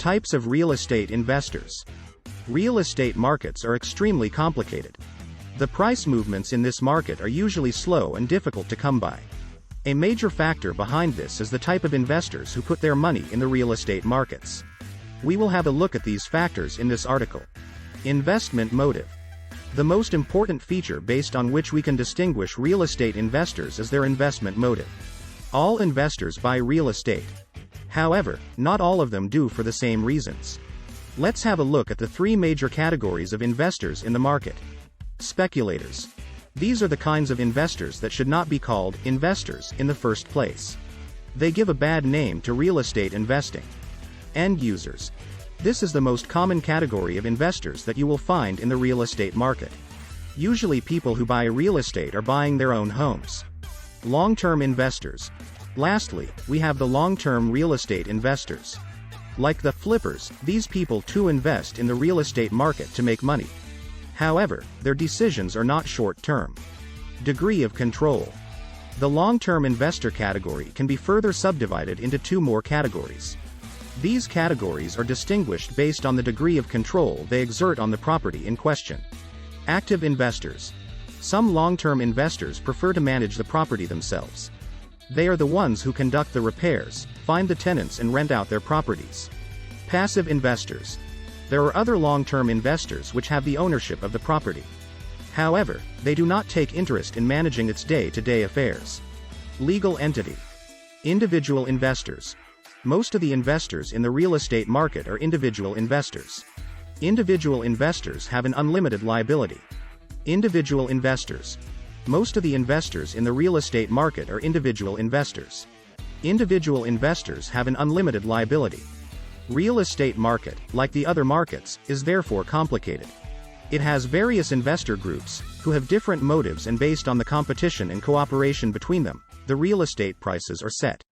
Types of real estate investors. Real estate markets are extremely complicated. The price movements in this market are usually slow and difficult to come by. A major factor behind this is the type of investors who put their money in the real estate markets. We will have a look at these factors in this article. Investment motive. The most important feature based on which we can distinguish real estate investors is their investment motive. All investors buy real estate. However, not all of them do for the same reasons. Let's have a look at the three major categories of investors in the market. Speculators. These are the kinds of investors that should not be called investors in the first place. They give a bad name to real estate investing. End users. This is the most common category of investors that you will find in the real estate market. Usually people who buy real estate are buying their own homes. Long-term investors. Lastly, we have the long-term real estate investors. Like the flippers, these people too invest in the real estate market to make money. However, their decisions are not short-term. Degree of control. The long-term investor category can be further subdivided into two more categories. These categories are distinguished based on the degree of control they exert on the property in question. Active investors. Some long-term investors prefer to manage the property themselves. They are the ones who conduct the repairs, find the tenants and rent out their properties. Passive investors. There are other long-term investors which have the ownership of the property. However, they do not take interest in managing its day-to-day affairs. Legal entity. Individual investors. Most of the investors in the real estate market are individual investors. Individual investors have an unlimited liability. Individual investors. Most of the investors in the real estate market are individual investors. Individual investors have an unlimited liability. Real estate market, like the other markets, is therefore complicated. It has various investor groups, who have different motives, and based on the competition and cooperation between them, the real estate prices are set.